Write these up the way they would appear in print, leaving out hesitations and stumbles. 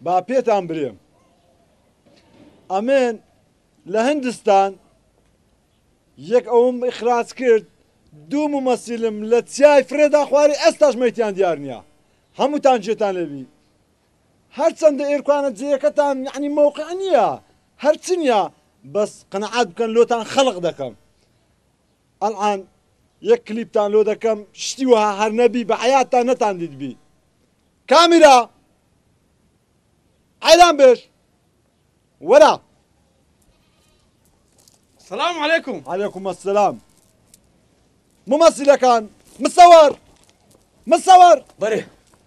با پێتان برێم ئەمێن لە هەندستان یەک ئەوم ئیخراج کرد دوو ممەسیلم لە چیای فرێدا خواری ئێستاش مەیتیان دیار نییە هەمووتان جێتان لێبی هەرچەندە ئێرکوانە جێیەکەتان یعنی مەوقع نییە هەرچی نییە بەس قەنەعات بکەن لۆتان خەڵق دەکەم ئەڵعان یەک کلیپتان لۆ دەکەم شتی وەها هەر نەبی بە حەیاتتان نەتان دیدبی کامیرا عەیلان بێش وەرە السلام عليكم. عليكم السلام ممثلەکان مصور مصور بەرێ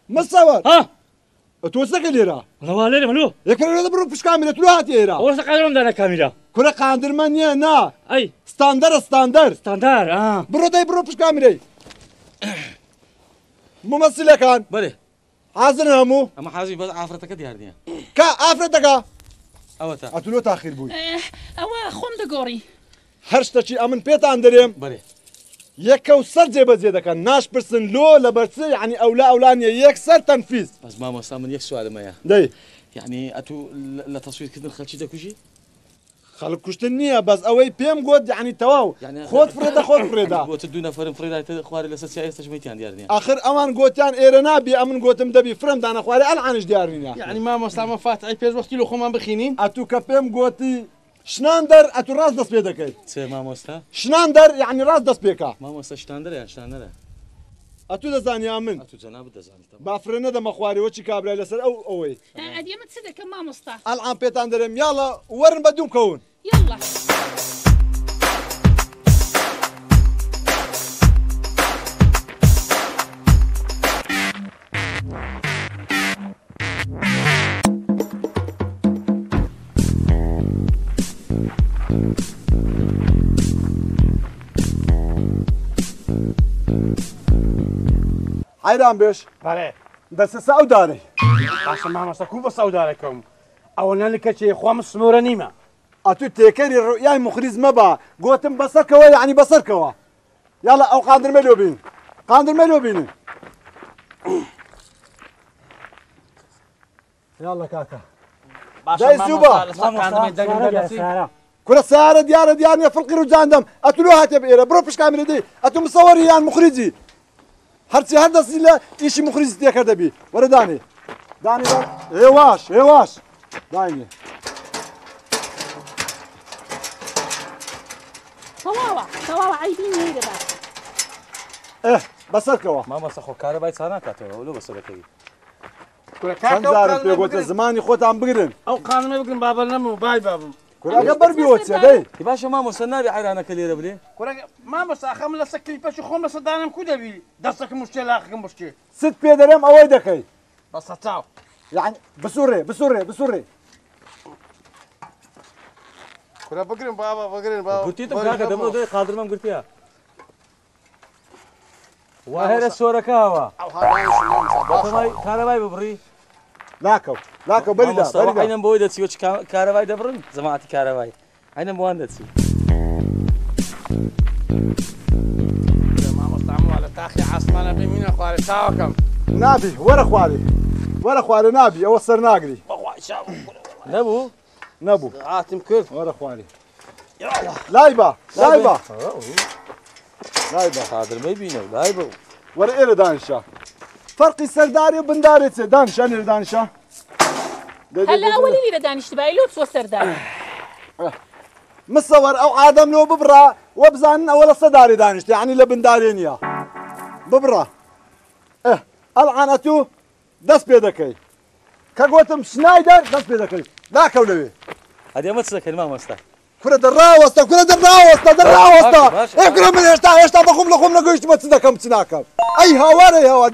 مصور ها تۆسەکە لێرە ڕەوا لێرە مەلۆ یەکەرە بڕۆ پشت کامیرە تو هاتی ئێرە ئەوەسە قادرم دانا کامیرا کورە قاندرمە نییە نا ئەی ستاندەرە ستاندەر ستاندار بڕۆ دەی بڕۆ پشت کامیرەی ممثلەکان بەرێ حازر هەموو ئەمە حازی بەس ئافرەتەکە دیار نییە کا ئافرەتەکە ئەوەتە ئەتولۆ تاخیر بووی ئەوە خۆم دەگۆڕی هەر شتێکی ئەمن پێتان دەرێم بەرێ یەکە و سەر جێبەجێ دەکەن ناشپرسن لۆ لە بەرچی یعنی ئەولا ئەولانیە یەک سەر تەنفیز بەس مامۆستا من یەک سوالمەیە دەی یعنی ئەتوو لە تەسویرکردن خەڵکی دەکوژی خەڵک کوشتن نییە بەس ئەوەی پێم گوت یعنی تەواو خۆت فرێدە خۆت فرێدا بۆتە دوو نەفرم فرێدا خوارێ لەسەر سیا ئێستاش مەیتیان دیار نییە آخر ئەوان گوتیان ئێرە نابی ئەمن گوتم دەبی فرم دانە خوارێ ئەلعانش دیار نییە یعنی مامۆستا مە فاتحی پێش وەختی لە خۆمان بخینین ئەتوو کە پێم گوتی شنان دەر ئەتوو ڕاست دەست پێ دەکەیت چێ مامۆستا شنان دەر یعنی ڕاست دەست پێکە مامۆستا شتاندەرە یان شتاندەرە ئەتوو دەزانیا من ئەتوو جەنابەت دەزانیتەوە با فرێنە دەمە خوارەوەچی کابرای لەسەر ئەو ئەوەی ئەدیێمە چ دەکەم مامۆستا ئەلعان پێتان دەرێم یاڵە وەرن بە دووم کەون یاڵا حەیران بێش بەڵێ دەسە سەعودارەی باشە مامۆستا کوو بە سەودارەکەم ئەوە نەلکە چێ خۆم سنوورە نیمە ئەتوو تێکەری ڕوئیای مخریز مەبە گوتم بەسەرکەوە یعنی بەسەرکەوە یاڵە ئەو قاندرمە لۆ بین قاندرمە لۆ بینن یاڵە کاکە دای زوبە کورە سیارە دیارە دیار نییە فڵقی ڕووجاندەم ئەتو لۆ هاتێ ئێرە بڕۆ پشت کامێرە دەی ئەتوو مسەوەری یان مخریجی هەرچی هەر دەستی لە ئیشی مخریز تێکە دەبی وەرە دانێ دانێ هێواش هێواش داینێ تەواوە تەواوە عیبی نەیرە باش بەسەرکەوە مامۆستا خۆ کارەبای چا ناکاتەوە لۆ بەسەرەکەوی چەند جارم پێ گوتە زمانی خۆتان بگرن ئەو قانمە بگرن بابە نەمە بای بابم کورەکە بەربیەوە چێ دەی باشە مامۆستا نابی عەیرانەکە لێرە بلێ مامۆستا ئەخەم لەسەر کلیپەشی خۆم لەسەر دانم کو دەبی دەستەکەم مشتێ لاقەکەم بشتێ ست پێ دەرێم ئەوەی دەکەی بەسە چاو یعنی بسوڕێ بسوڕێ بسوڕێ کورە بگرن بابا بگرن بابا گوتیتم کاکە دەمە دەی قادرمەم گرتیە وا هێرە سۆرەکەوە کارەبای ببڕی ناکەو ناکەو بەریدا بەریدا عینەم بۆی دەچی وەچ کارەبای دەبڕن جەماعەتی کارەبای عینەم بۆوان دەچی مامۆستا لە تاخی عاسمانە بمینە خوارێ چاوەکەم نابی وەرە خوارێ وەرە خوارێ نابی ئەوە سەر ناگری نەبوو نەبوو هاتم کرد وەرە خوارێ لای بە لای بە لای بە قادرمەی بینە و لای بە وەرە ئێرە دانیشە فەرقی سەرداری و بندارێ چێ دانیشە لێرە دانیشە هەلا ئەوەی لێرە دانیشتبای لۆ چۆ سەردار مسەوەر ئەو ئادەم لۆ ببڕە وە بزانن ئەوە لە سەداری دانیشتە یعنی لە بندارێ نییە ببڕە ئەلعان ئەتوو دەست پێ دەکەی کە گوتم شنایدەر دەست پێ دەکەی ناکەو لەوێ ئەدی ئەمە چ دەکەین مامۆستا کورە دەڕاوەستە کورە دەڕاوەستە دەڕاوەستە کورە من هێشتا بەخۆم لە خۆم نەگەیشتمە چ دەکەم چ ناکەم ئەی هاوارەی هەوا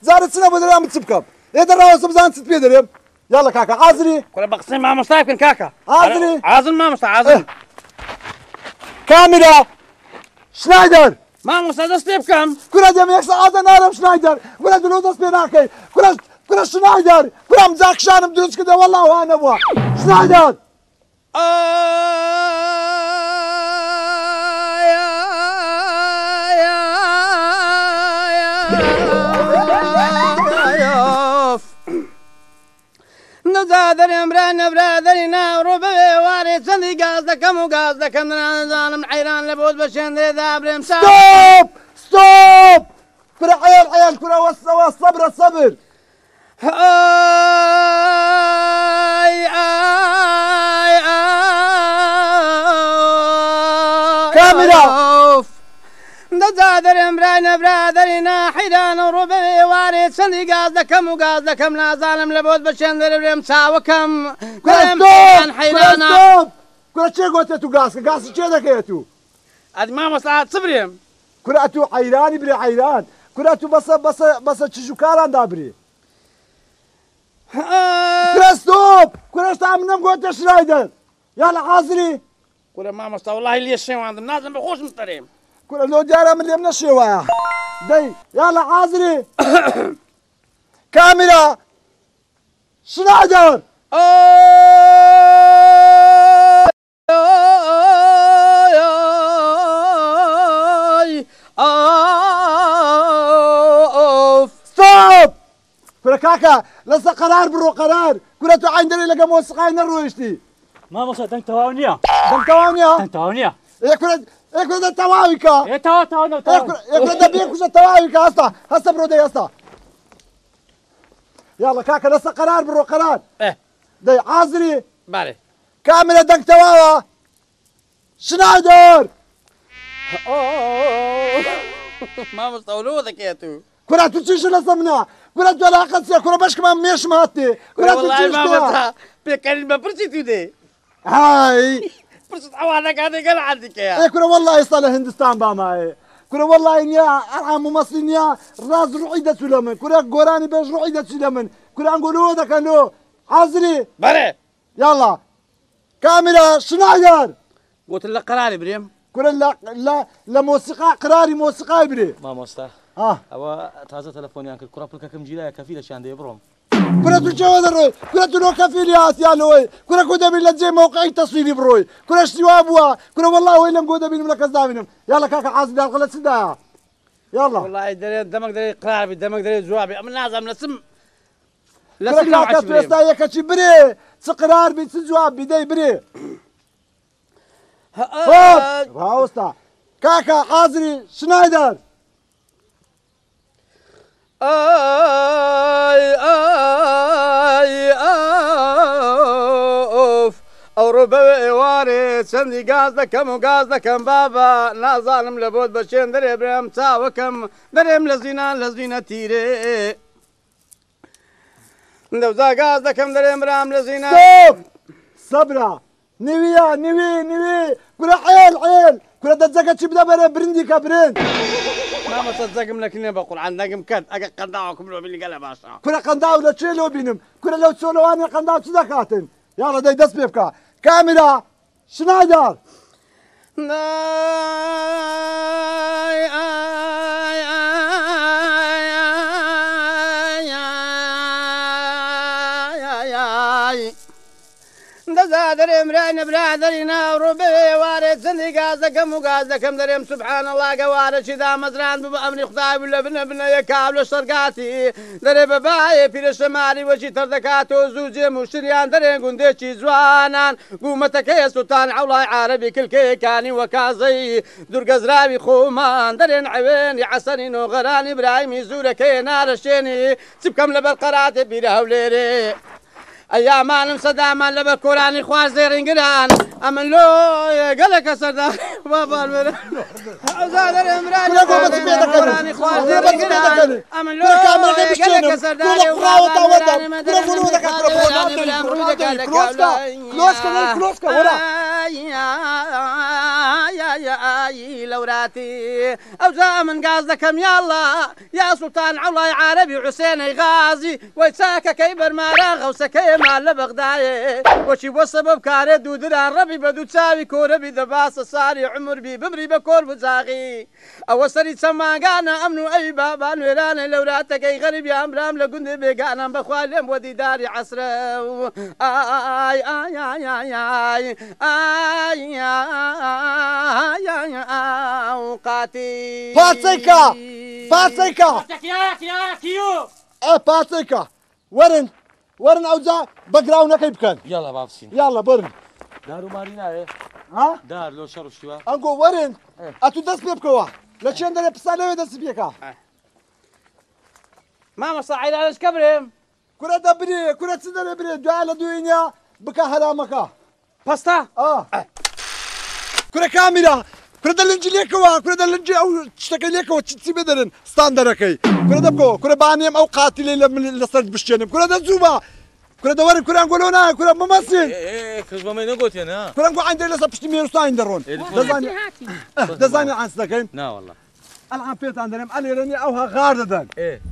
جارە چ نەبوو دەرام چ بکەم ئێ دەڕاوەستە بزان چت پێ دەرێم یاڵە کاکە ئازری کورە بە قسەی مامۆستا بکەن کاکە ئازری ئازن مامۆستا ئازن کامیرا شنایدەر مامۆستا دەست پێ بکەم کورە دەم یەک سەعاتە نارم شنایدەر کورە دلۆ دەست پێ ناکەی کورە شنایدەر کورەم جاکشانم دروست کردە وەڵڵا وا نەبووە شنایدەر دەزادەرێم برای نەبرادەری ناوڕۆ بەوێ وارێ چەندی گاز دەکەم و گاز دەکەم نازانم حەیران لە بۆت بە شوێندێدا برێم ستۆپ ستۆپ کورە عێل عێل کورە وەسەوە سەبرە سەبر کامێرا دەزادەرێم برای نەبرادەری ناحیران و ڕۆ بەوێ وارێ چەندی گاز دەکەم و گاز دەکەم نازانم لە بۆت بە شوێندەرە برێم چاوەکەم حەیرانە کورە چێ گۆتێت و گاسکە گاسی چێ دەکەێت و ئەدی مامۆستا چ برێم کورە تو حەیرانی برێ حەیران کورە تو بەسە چژوکاراندا برێ ستۆپ کورەشتا منم گۆتە شرایدەر یا لە حازری کورە مامۆستا وەڵاهی لێ شێواندم نازم بە خۆشم تەرێم کورە لۆ دیارە من لێم نەشێوایە دەی یا لە حازری کامێرا شرایدەر ستۆپ کورە کاکە لەسەر قەرار بڕۆ قەرار کورە تو عیندەری لەگە مۆسیقای نەڕۆیشتی مامۆستا دەنگ تەواو نییە دەم تەواو نییە دەنگ تەواو نییە کورە دە تەواوی کە کورە دە بێ کوژە تەواوی کە هەستە بڕۆ دەی هەستە یاڵە کاکە لەسەر قەرار بڕۆ قەرار دەی حازری بەڵێ کامێرە دەنگ تەواوە شنایدەر مامۆستا ولۆ دەکێت و کورە تو چیش لەسە منە کورە تو علاقەت چییە کورە بەشکمان مێشم هاتێ کورە تو چیش پێکەنین بە پرچی تو دێ هاي پرچت ئەوانەکانی گەل عەندیکەیە كورة والله يصل هندستان باماي كورة والله إني أرحم ممثل إني راز روحي دا سلمن كورة قراني بيش روحي دا سلمن كورة نقولوا ده كانوا حاضري بەڵێ يلا كاميرا شنايدر قلت لە قەراری برێم كورة لا موسيقى قراري موسيقى بري مامۆستا ئەوە تازە تەلەفۆنیان کرد کوڕە پڵکەکەم گیرایە کەفی لەشیان دێ بڕۆم كورة تو شو هذا الروي كورة تو لو كفيلي يا لوي كورة كودا بين لجي موقعي تصويري بروي كورة اشتوا ابوا كورة والله وين كودا بين ملك الزامنهم يلا كاكا حاسب على الغلط سدا يلا والله دري دمك دري قراري دمك دري جوابي من لازم لسم كورة كاكا تو استايا كشي بري تقرار بين جواب بداي بري راوستا كاكا حاضري شنايدر ئەو ڕۆبەوێ ئێوارێ چەندی گاز دەکەم و گاز دەکەم بابا نازانم لە بۆت بە شوێن دەرێ برێم چاوەکەم دەرێم لە زینان لە زینە تیرێ دەوزا گاز دەکەم دەرێم برام لە زینە سەبرا نویە نوی کورە عێل کورە دەجەکە چی بدە بەرە برندی کە برند مامۆستا جەگم لەکنێ بە قورعان دەگم کرد ئەگە قەنداوەکم لۆ بینی گەلە باشە كورة قنداو لا تشيل لو بينم كورة لو تسولواني قنداو تدا كاتن يلا داي دس بيبكا كاميرا شنايدر دەزادەرێم برای نەبرادەری ناوڕۆ بێ وارێ چەندی گاز دەکەم و گاز دەکەم دەرێم سوبحان الله گەوارەی دامەزران بوو بە ئەمری خودای بوو لە بنە یەکاو لە شەرگاتی دەرێ بەبایە پیرەشەماری وەشی تەر دەکاتەوە زوو جێم و شریان دەرێ گوندێکی جوانان گومەتەکەی سوتان عەوڵای عارەبی کلکەیەکانی وەکازەی دوورگەزراوی خۆمان دەرێن عەوێنی عەسەری نۆغەرانی ئیبراهیمی زوورەکەی نارەشێنی چ بکەم لەبەر قەراتێ بیرە هەولێرێ ئەیامانم سەدامان لەبەر کۆرانی خوار زێڕینگران ئەمن لۆ گەلەکە سەردار بابانوێرە ئەوزادەرێم برانی خوار زێڕینگران ئەمن لۆ گەلەکە سەرداری لەوراتی ئەوجا من گاز دەکەم یاڵڵا یا سوڵتان عەوڵای عارەبی حوسێنەی غازی وەی چاکەکەی بەرمارە غەوسەکەی مال لە بەغدایێ وەچی بۆ سەبەب کارێ دوودران ڕەبی بە دوو چاوی کۆرەبی دەباسە ساری عمربی بمری بە کۆر بجاغی ئەوە سەری چەماگانە ئەمن و ئەوی بابان وێرانە لەوراتەکەی غەریبی ئەمرام لە گوندێ بێگانم بەخوا لێم بۆ دیداری عەسرە ئای ئای ئای ئای ئای ئاوقاتی باتسيكا پاتسيكا ورن ورن اوزا بقراونا كيبكن يلا بابسين يلا برن دارو مارينا ايه ها دار لو شر شتوا انكو ورن اتو دس بيبكوا لا شين دري بسالو دس بيكا ماما صاعد على كبرم كره دبري كره تسدر بري دعاء دوينيا بكا هرامكا باستا كره كاميرا كره دلنجي ليكوا كره دلنجي او تشتكي ليكوا تشتي بدرن ستاندركي كره دبكو كره بانيم او قاتلي لسرد بشتنم كره دزوبا كره دورن كره نقولونا كره ممثل ايه كذبه ما نقول انا كره نقول عندي لسه بشتي ميرستاين درون هاتي هاتي دزاني عن سكين لا والله الان بيت عندنا علي رني اوها غاردن ايه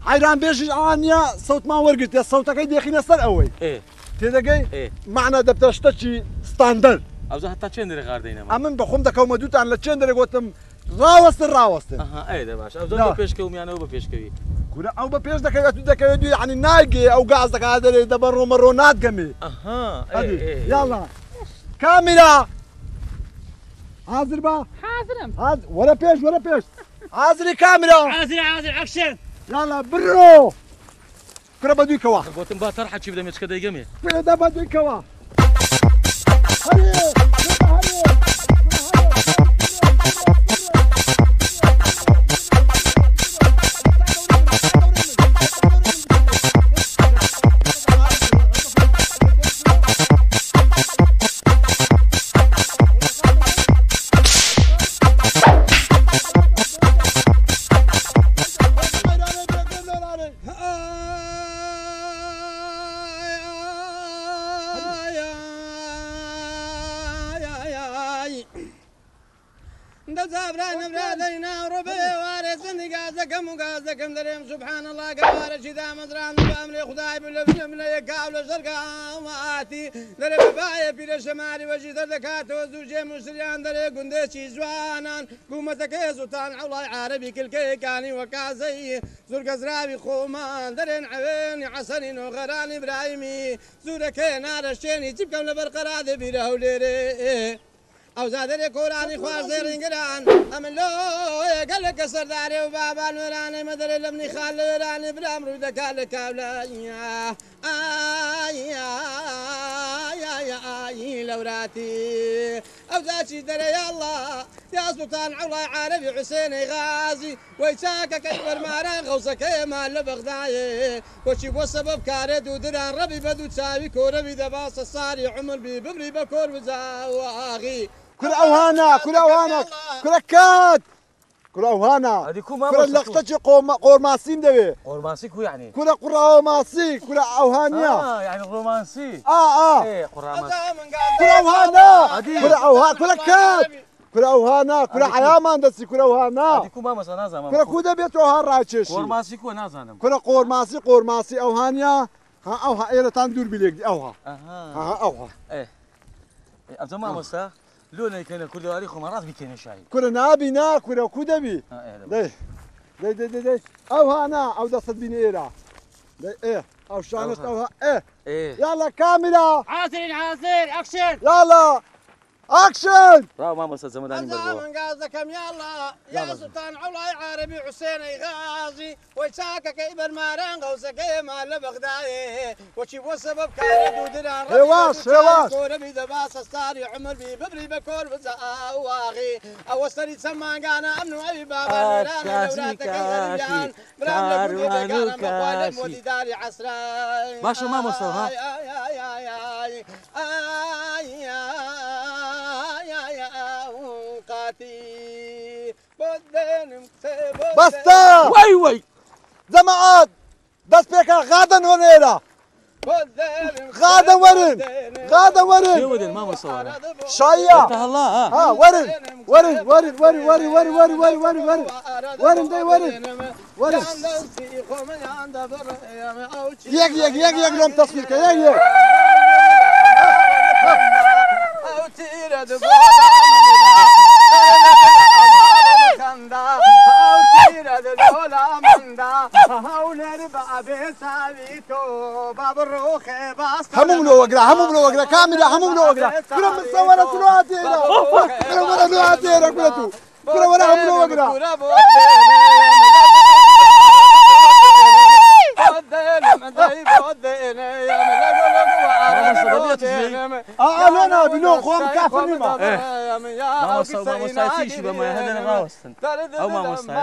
حيران بيجي عنيا صوت ما ورقت يا صوتك يدي خينا سر قوي ايه تدقي ايه معنا دبتشتشي ستاندر او زه حتى تشندري غاردينا امن بخوم دكو مدوت عن لتشندر قوتم راوست اها ايه ده باش او زه بيشكو يعني او بيشكوي كورا او بيش دك يعني نايجي او قاعدك هذا دبر مرونات قمي اها ايه يلا كاميرا حاضر با حاضرم حاضر ورا بيش حاضر كاميرا حاضر اكشن يلا برو كورا بدوي كوا قلت با طرحه شي بدا مش كده يقمي كورا ده بدوي كوا هري قازكم دريم سبحان الله قوارش إذا مزرعن بأمر خداي باللبن من يكاول زرقاماتي دري ببايا بير شمالي وجي دردكات وزوجي مسريان دري قندشي زوانان قومتك يزوتان الله عربي كل كيكاني وكازي زرق زرابي خومان درين عويني عسنين وغراني إبراهيمي زورك نار الشيني جيبكم لبرقراد بيره وليري او زادري كوراني خوار زيرين قران امن لو قال لك سرداري وبابا نوراني مدري لمني خال نوراني برامرو دكالك اولا يا لوراتي او زاشي دري يا الله يا سلطان الله عربي حسيني غازي ويساك كبر ماران غوصك ما لبغداي وشي وسبب كارد ودران ربي بدو تساوي كوربي دباس الصاري عمر بي ببري بكور وزاواغي كل اوهانا كل كات كل اوهانا هذه كوما كل لقطتي قورماسين دوي قرماسي كو يعني كل قراماسي كل اوهانيا يعني رومانسي ايه قرماسي كل اوهانا كل اوهان كل كات كل اوهانا كل حيامان دسي كل اوهانا هذه كوما مثلا زمان كل كودا بيتو هراچشي قرماسي كو نازانم كل قورماسي اوهانيا ها اوها ايره تندور بليك دي اوها ها اوها ايه زمان مسا لونه كان كردواري خمرات بكين شاي كل نابي نا كل كودبي دي اوهانا او دست بينيرا ايه او شانست اوها ايه يلا كاميرا عاصر اكشن يلا اكشن راو ما مسا زمداني بالبوا من قازكم يلا يا سلطان علاي عربي حسيني غازي ويساك كيبر ماران غوسك ما لبغداي وشي وسبب كان ودران هواش كوربي دباس ستاري عمر بي ببري بكور بزاواغي او سري سما قانا امنو اي بابا كاشي كاشي داري عسراي ما شو ما مصطفى بستا وي جماعات دس بيكا غادا ونيرا غادا ورن ودن ما مصورة شايا الله ها ورن يك لهم تصويرك يك هموم لو وقرا كاميرا هموم لو وقرا كلهم مصورة سلواتينا كلهم ورا سلواتينا كلهم ورا هموم لو وقرا بنۆ خۆم کافر نیمە مامۆستایتیشی بە مای هەدەنە ڕاوەستن ئەو مامۆستای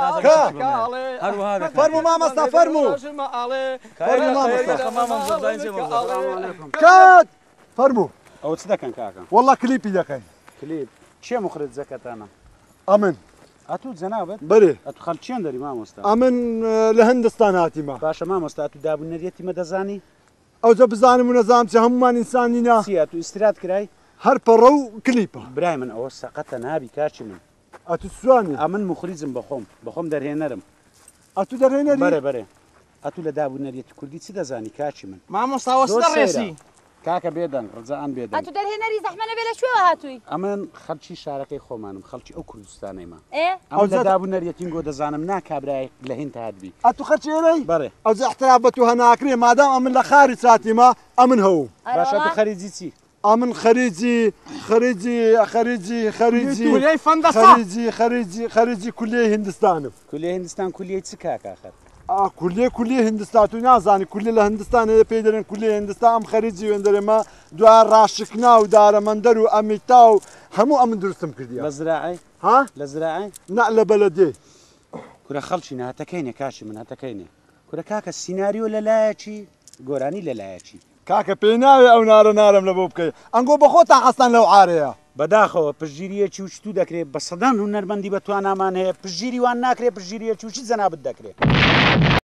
هەروەها فەرموو مامۆستا فەرموو کات فەرموو ئەو چ دەکەن کاکە وەڵڵا کلیپی دەکەین کلیپ چێ مخرج زەکەتانە ئەمن ئەتوو جەنابەت بەرێ ئەتو خەڵکیان دەری مامۆستا ئەمن لە هەندستان هاتیمە باشە مامۆستا ئەتو دابوونەریەتی مەدەزانی ئەوجە بزانم و نەزانم چە هەمومان ئینسانی نا چیە تو ئیسرات کرای هەر پەڕە و کلیپە برای من ئەوە سەقەتە نابی کاچی من ئەتو سوانی ئەمن مخریزم بەخۆم دەرهێنەرم ئەتو دەڕێنەری بەرێ بەرێ ئەتو لە دابوونەریەتی کوردی چی دەزانی کاچی من مامۆستاوەستە ڕێسی کاکە بێدەنگ ڕزان بێدەنگ ئەتو دەرهێنەری زەحمە نەبێ لە شوێوە هاتووی ئەمن خەڵکی شارەکەی خۆمانم خەڵکی ئەو کوردستانەیمە ئێ ئەو لە دابوونەریەتین گۆ دەزانم ناکابرای لە هین هاتبی ئەتو خەرچێرەی بەڕێ ئەوجە احتراب بە تو هەناکرێ مادام ئەمن لە خاری چاتیمە ئەمن هەوو باشە تو خەریجی چی ئەمن خەریجی خەریجی کولیەی هندستانم کولی هندستان کولیەی چ کاکاخەر کولیە هندستان تو نازانی کولی لە هندستان هەیە پێی دەرێن کولی هندستان ئەم خەریجی وێندەرێمە دوای ڕاشکنا و دارەمەندەر و ئەمیتا و هەموو ئەمن دروستم کردیە لە زراعی ها لە زراعی نە لە بەلەدێ کورە خەڵکی هاتەکەینێ کاشی من هاتەکەینێ کورە کاکە سیناریۆ لەلایەکی گۆرانی لەلایەکی کاکە پێی ناوێ ئەو نارم لە بۆ بکەی ئەنگۆ بە خۆتان حەستان لەو ئارەیە بەداخەوە پشگیریەکی وشتو دەکرێت بە سەدان هونەرمەندی بەتوانامان هەیە پشگیری وان ناکرێت پشگیریەکی وشی جەنابەت دەکرێت